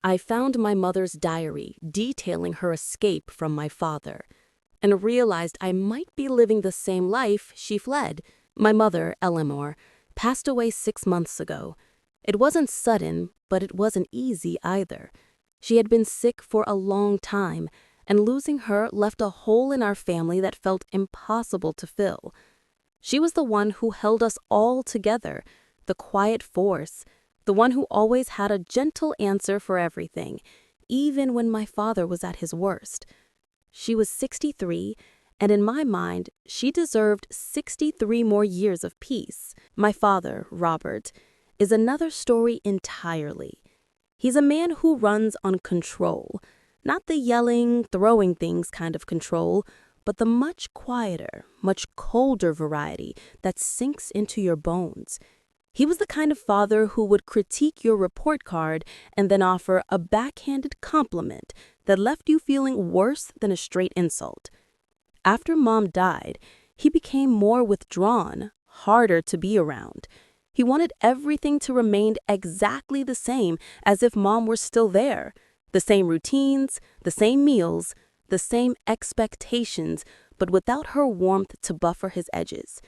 I found my mother's diary detailing her escape from my father, and realized I might be living the same life she fled. My mother, Eleanor, passed away 6 months ago. It wasn't sudden, but it wasn't easy either. She had been sick for a long time, and losing her left a hole in our family that felt impossible to fill. She was the one who held us all together, the quiet force, the one who always had a gentle answer for everything, even when my father was at his worst. She was 63, and in my mind, she deserved 63 more years of peace. My father, Robert, is another story entirely. He's a man who runs on control, not the yelling, throwing things kind of control, but the much quieter, much colder variety that sinks into your bones. He was the kind of father who would critique your report card and then offer a backhanded compliment that left you feeling worse than a straight insult. After Mom died, he became more withdrawn, harder to be around. He wanted everything to remain exactly the same, as if Mom were still there. The same routines, the same meals, the same expectations, but without her warmth to buffer his edges.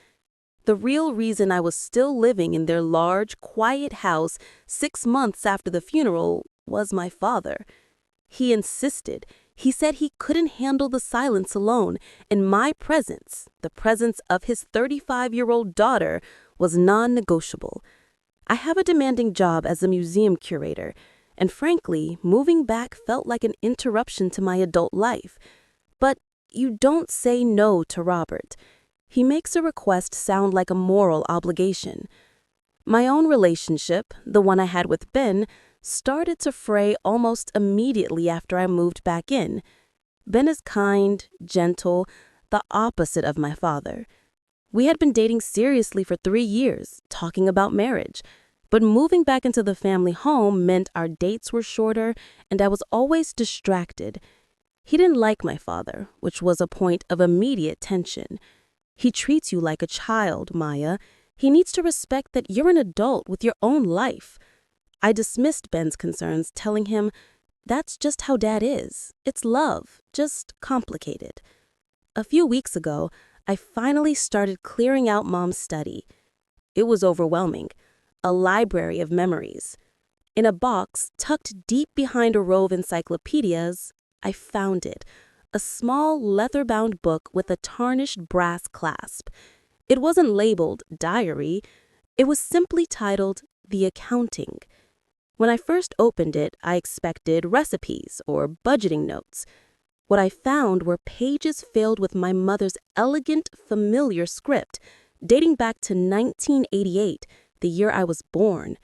The real reason I was still living in their large, quiet house 6 months after the funeral was my father. He insisted. He said he couldn't handle the silence alone, and my presence, the presence of his 35-year-old daughter, was non-negotiable. I have a demanding job as a museum curator, and frankly, moving back felt like an interruption to my adult life. But you don't say no to Robert. He makes a request sound like a moral obligation. My own relationship, the one I had with Ben, started to fray almost immediately after I moved back in. Ben is kind, gentle, the opposite of my father. We had been dating seriously for 3 years, talking about marriage. But moving back into the family home meant our dates were shorter, and I was always distracted. He didn't like my father, which was a point of immediate tension. He treats you like a child, Maya. He needs to respect that you're an adult with your own life. I dismissed Ben's concerns, telling him, that's just how Dad is. It's love, just complicated. A few weeks ago, I finally started clearing out Mom's study. It was overwhelming, a library of memories. In a box tucked deep behind a row of encyclopedias, I found it. A small leather-bound book with a tarnished brass clasp. It wasn't labeled diary. It was simply titled The Accounting. When I first opened it, I expected recipes or budgeting notes. What I found were pages filled with my mother's elegant, familiar script, dating back to 1988, the year I was born.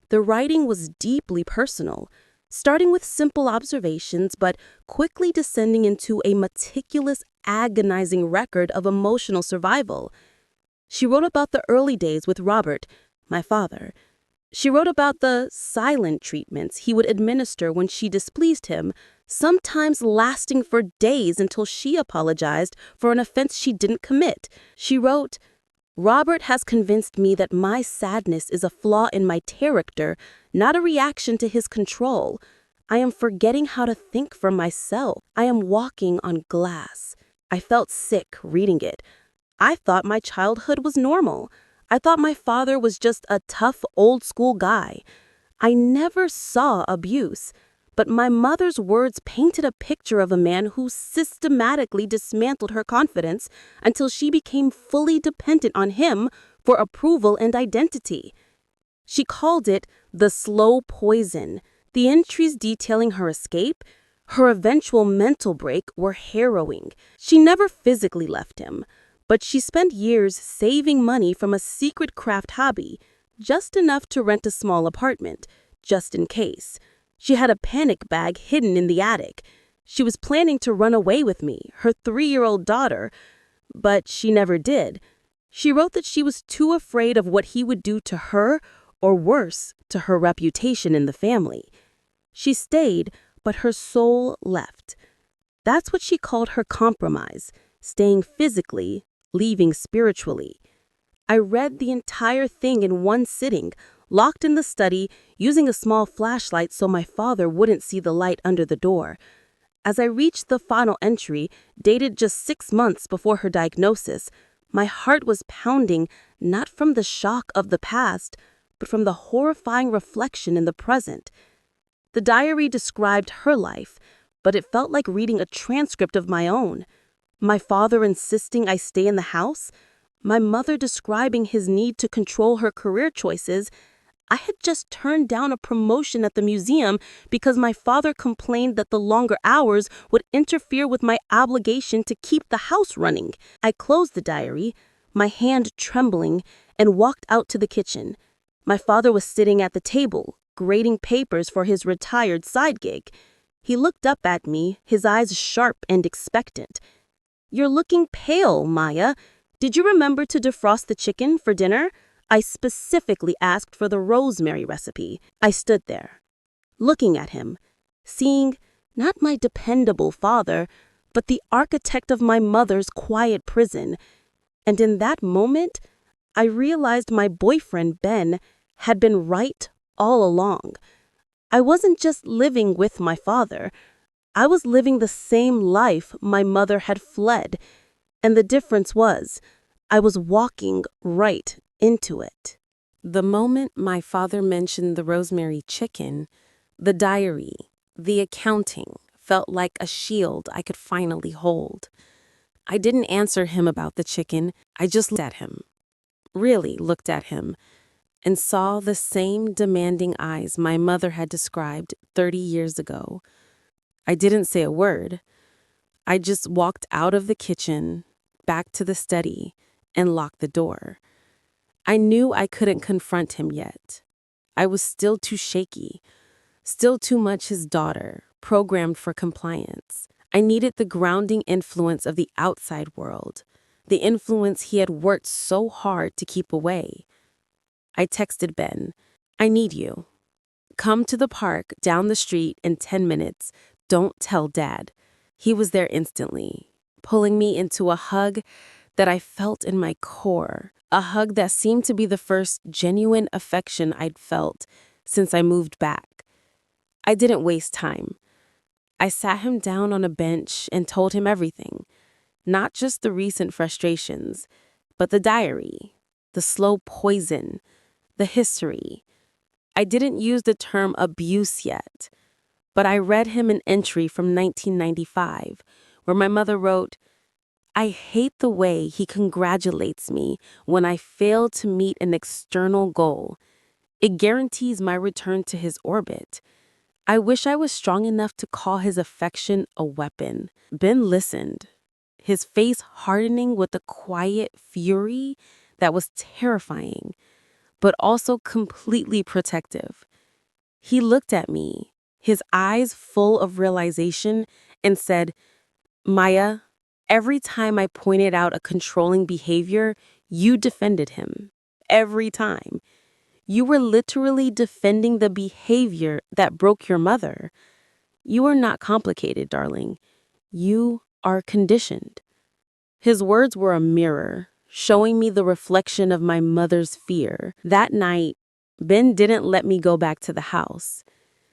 The writing was deeply personal, starting with simple observations, but quickly descending into a meticulous, agonizing record of emotional survival. She wrote about the early days with Robert, my father. She wrote about the silent treatments he would administer when she displeased him, sometimes lasting for days until she apologized for an offense she didn't commit. She wrote, Robert has convinced me that my sadness is a flaw in my character, not a reaction to his control. I am forgetting how to think for myself. I am walking on glass. I felt sick reading it. I thought my childhood was normal. I thought my father was just a tough, old-school guy. I never saw abuse. But my mother's words painted a picture of a man who systematically dismantled her confidence until she became fully dependent on him for approval and identity. She called it the slow poison. The entries detailing her escape, her eventual mental break, were harrowing. She never physically left him, but she spent years saving money from a secret craft hobby, just enough to rent a small apartment, just in case. She had a panic bag hidden in the attic. She was planning to run away with me, her 3-year-old daughter, but she never did. She wrote that she was too afraid of what he would do to her, or worse, to her reputation in the family. She stayed, but her soul left. That's what she called her compromise, staying physically, leaving spiritually. I read the entire thing in one sitting, locked in the study, using a small flashlight so my father wouldn't see the light under the door. As I reached the final entry, dated just 6 months before her diagnosis, my heart was pounding not from the shock of the past, but from the horrifying reflection in the present. The diary described her life, but it felt like reading a transcript of my own. My father insisting I stay in the house, my mother describing his need to control her career choices. I had just turned down a promotion at the museum because my father complained that the longer hours would interfere with my obligation to keep the house running. I closed the diary, my hand trembling, and walked out to the kitchen. My father was sitting at the table, grading papers for his retired side gig. He looked up at me, his eyes sharp and expectant. "You're looking pale, Maya. Did you remember to defrost the chicken for dinner?" I specifically asked for the rosemary recipe. I stood there, looking at him, seeing not my dependable father, but the architect of my mother's quiet prison. And in that moment, I realized my boyfriend, Ben, had been right all along. I wasn't just living with my father. I was living the same life my mother had fled. And the difference was, I was walking right into it. The moment my father mentioned the rosemary chicken, the diary, the accounting felt like a shield I could finally hold. I didn't answer him about the chicken. I just looked at him, really looked at him, and saw the same demanding eyes my mother had described 30 years ago. I didn't say a word. I just walked out of the kitchen, back to the study, and locked the door. I knew I couldn't confront him yet. I was still too shaky, still too much his daughter, programmed for compliance. I needed the grounding influence of the outside world, the influence he had worked so hard to keep away. I texted Ben, "I need you. Come to the park down the street in 10 minutes. Don't tell Dad." He was there instantly, pulling me into a hug that I felt in my core, a hug that seemed to be the first genuine affection I'd felt since I moved back. I didn't waste time. I sat him down on a bench and told him everything, not just the recent frustrations, but the diary, the slow poison, the history. I didn't use the term abuse yet, but I read him an entry from 1995 where my mother wrote, "I hate the way he congratulates me when I fail to meet an external goal. It guarantees my return to his orbit. I wish I was strong enough to call his affection a weapon." Ben listened, his face hardening with a quiet fury that was terrifying, but also completely protective. He looked at me, his eyes full of realization, and said, "Maya, every time I pointed out a controlling behavior, you defended him. Every time. You were literally defending the behavior that broke your mother. You are not complicated, darling. You are conditioned." His words were a mirror, showing me the reflection of my mother's fear. That night, Ben didn't let me go back to the house.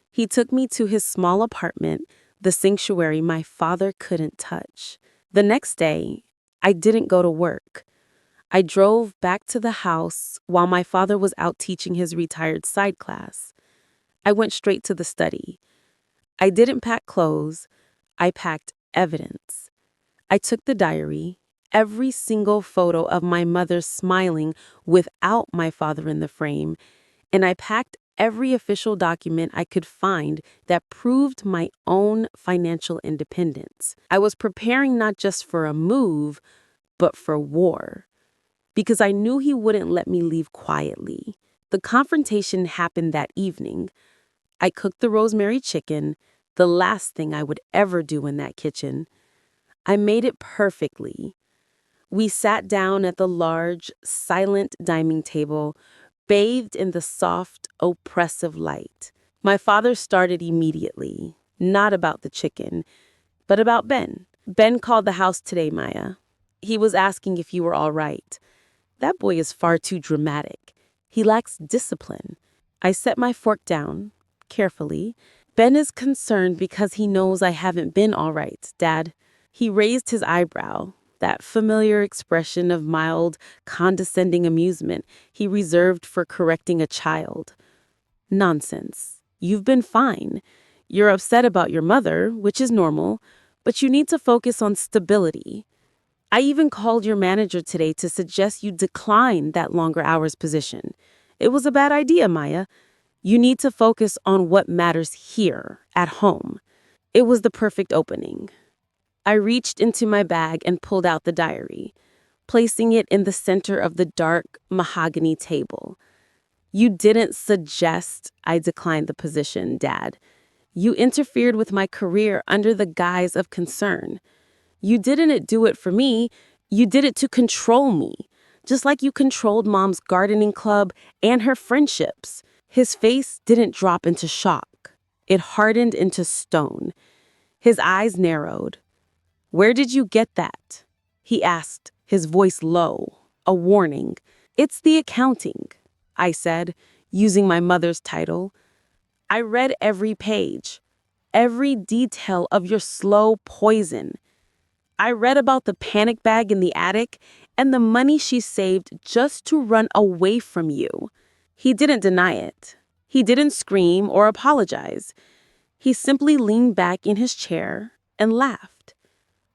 He took me to his small apartment, the sanctuary my father couldn't touch. The next day, I didn't go to work. I drove back to the house while my father was out teaching his retired side class. I went straight to the study. I didn't pack clothes. I packed evidence. I took the diary, every single photo of my mother smiling without my father in the frame, and I packed every official document I could find that proved my own financial independence. I was preparing not just for a move, but for war, because I knew he wouldn't let me leave quietly. The confrontation happened that evening. I cooked the rosemary chicken, the last thing I would ever do in that kitchen. I made it perfectly. We sat down at the large, silent dining table, bathed in the soft, oppressive light. My father started immediately, not about the chicken, but about Ben. "Ben called the house today, Maya. He was asking if you were all right. That boy is far too dramatic. He lacks discipline. I set my fork down, carefully. Ben is concerned because he knows I haven't been all right, Dad. He raised his eyebrow, that familiar expression of mild, condescending amusement he reserved for correcting a child. Nonsense. You've been fine. You're upset about your mother, which is normal, but you need to focus on stability. I even called your manager today to suggest you decline that longer hours position. It was a bad idea, Maya. You need to focus on what matters here, at home. It was the perfect opening. I reached into my bag and pulled out the diary, placing it in the center of the dark mahogany table. You didn't suggest I decline the position, Dad. You interfered with my career under the guise of concern. You didn't do it for me, you did it to control me, just like you controlled Mom's gardening club and her friendships. His face didn't drop into shock. It hardened into stone. His eyes narrowed. "Where did you get that?" he asked, his voice low, a warning. "It's the accounting," I said, using my mother's title. "I read every page, every detail of your slow poison. I read about the panic bag in the attic and the money she saved just to run away from you." He didn't deny it. He didn't scream or apologize. He simply leaned back in his chair and laughed.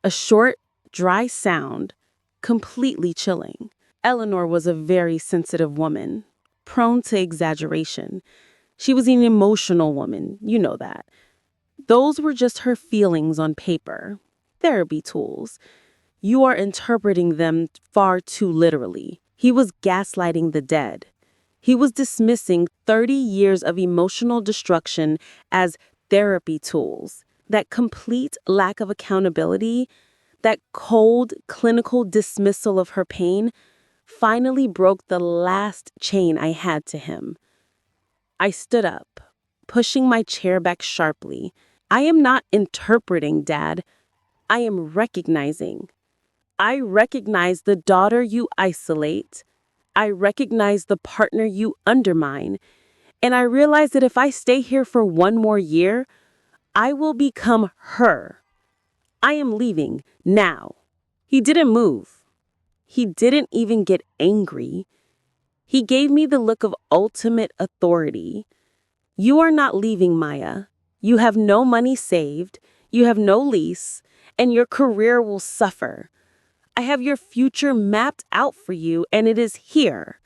A short, dry sound, completely chilling. Eleanor was a very sensitive woman, prone to exaggeration. She was an emotional woman, you know that. Those were just her feelings on paper, therapy tools. You are interpreting them far too literally. He was gaslighting the dead. He was dismissing 30 years of emotional destruction as therapy tools. That complete lack of accountability, that cold, clinical dismissal of her pain, finally broke the last chain I had to him. I stood up, pushing my chair back sharply. "I am not interpreting, Dad. I am recognizing. I recognize the daughter you isolate. I recognize the partner you undermine. And I realize that if I stay here for one more year, I will become her. I am leaving now." He didn't move. He didn't even get angry. He gave me the look of ultimate authority. "You are not leaving, Maya. You have no money saved, you have no lease, and your career will suffer. I have your future mapped out for you, and it is here.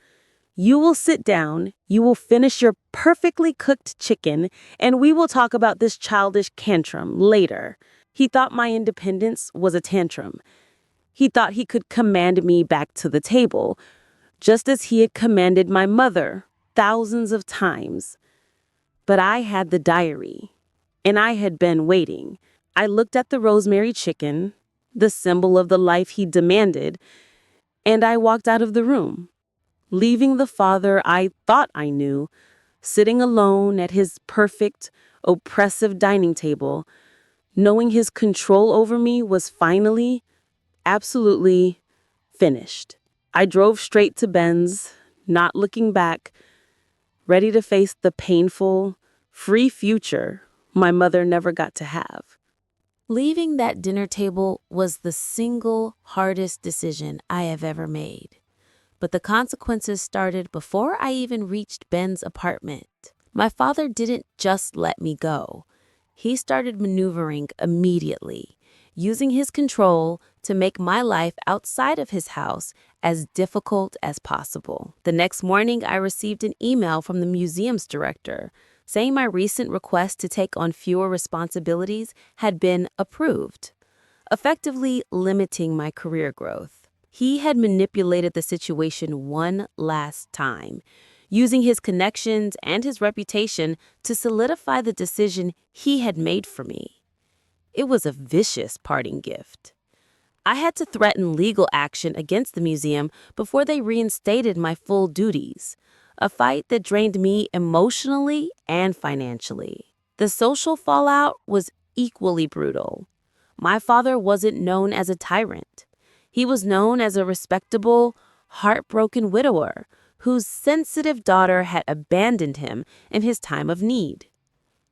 You will sit down, you will finish your perfectly cooked chicken, and we will talk about this childish tantrum later." He thought my independence was a tantrum. He thought he could command me back to the table, just as he had commanded my mother thousands of times. But I had the diary, and I had been waiting. I looked at the rosemary chicken, the symbol of the life he demanded, and I walked out of the room, leaving the father I thought I knew, sitting alone at his perfect, oppressive dining table, knowing his control over me was finally, absolutely finished. I drove straight to Ben's, not looking back, ready to face the painful, free future my mother never got to have. Leaving that dinner table was the single hardest decision I have ever made. But the consequences started before I even reached Ben's apartment. My father didn't just let me go. He started maneuvering immediately, using his control to make my life outside of his house as difficult as possible. The next morning, I received an email from the museum's director saying my recent request to take on fewer responsibilities had been approved, effectively limiting my career growth. He had manipulated the situation one last time, using his connections and his reputation to solidify the decision he had made for me. It was a vicious parting gift. I had to threaten legal action against the museum before they reinstated my full duties, a fight that drained me emotionally and financially. The social fallout was equally brutal. My father wasn't known as a tyrant. He was known as a respectable, heartbroken widower whose sensitive daughter had abandoned him in his time of need.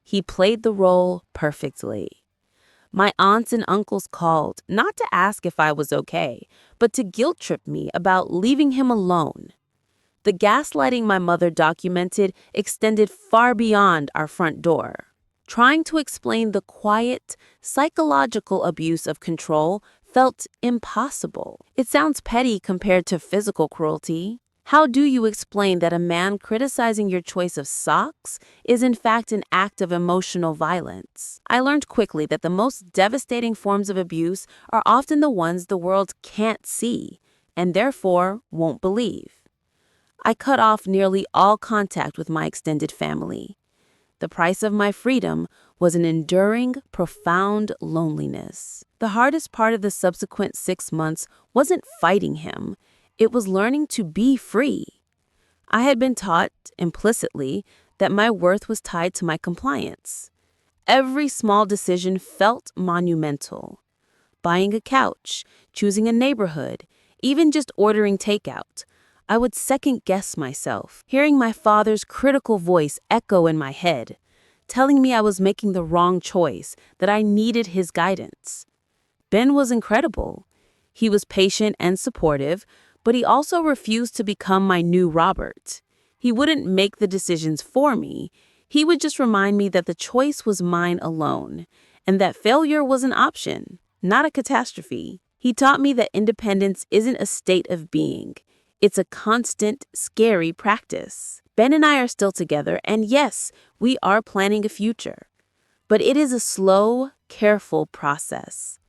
He played the role perfectly. My aunts and uncles called, not to ask if I was okay, but to guilt trip me about leaving him alone. The gaslighting my mother documented extended far beyond our front door. Trying to explain the quiet, psychological abuse of control felt impossible. It sounds petty compared to physical cruelty. How do you explain that a man criticizing your choice of socks is in fact an act of emotional violence? I learned quickly that the most devastating forms of abuse are often the ones the world can't see, and therefore won't believe. I cut off nearly all contact with my extended family. The price of my freedom was an enduring, profound loneliness. The hardest part of the subsequent 6 months wasn't fighting him. It was learning to be free. I had been taught, implicitly, that my worth was tied to my compliance. Every small decision felt monumental. Buying a couch, choosing a neighborhood, even just ordering takeout. I would second-guess myself, hearing my father's critical voice echo in my head, telling me I was making the wrong choice, that I needed his guidance. Ben was incredible. He was patient and supportive, but he also refused to become my new Robert. He wouldn't make the decisions for me. He would just remind me that the choice was mine alone, and that failure was an option, not a catastrophe. He taught me that independence isn't a state of being. It's a constant, scary practice. Ben and I are still together, and yes, we are planning a future. But it is a slow, careful process.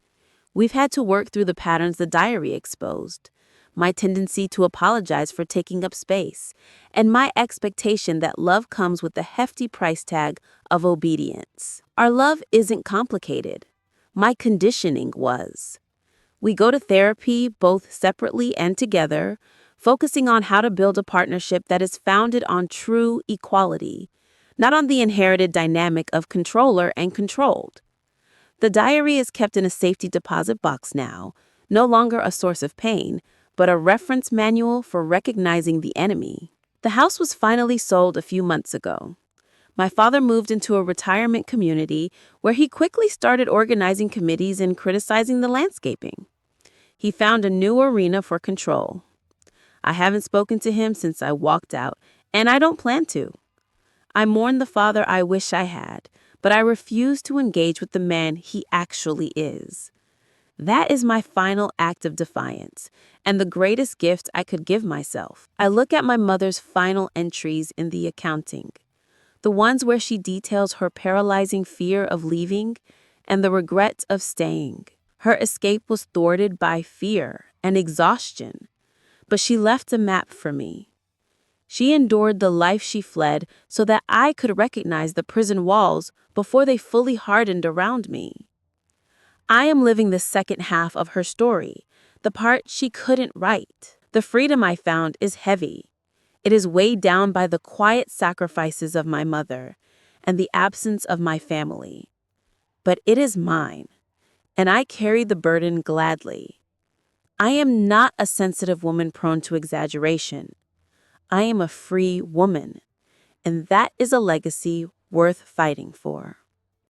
We've had to work through the patterns the diary exposed. My tendency to apologize for taking up space, and my expectation that love comes with the hefty price tag of obedience. Our love isn't complicated. My conditioning was. We go to therapy both separately and together, focusing on how to build a partnership that is founded on true equality, not on the inherited dynamic of controller and controlled. The diary is kept in a safety deposit box now, no longer a source of pain, but a reference manual for recognizing the enemy. The house was finally sold a few months ago. My father moved into a retirement community where he quickly started organizing committees and criticizing the landscaping. He found a new arena for control. I haven't spoken to him since I walked out, and I don't plan to. I mourn the father I wish I had, but I refuse to engage with the man he actually is. That is my final act of defiance, and the greatest gift I could give myself. I look at my mother's final entries in the accounting, the ones where she details her paralyzing fear of leaving and the regret of staying. Her escape was thwarted by fear and exhaustion, but she left a map for me. She endured the life she fled so that I could recognize the prison walls before they fully hardened around me. I am living the second half of her story, the part she couldn't write. The freedom I found is heavy. It is weighed down by the quiet sacrifices of my mother and the absence of my family. But it is mine, and I carry the burden gladly. I am not a sensitive woman prone to exaggeration. I am a free woman, and that is a legacy worth fighting for.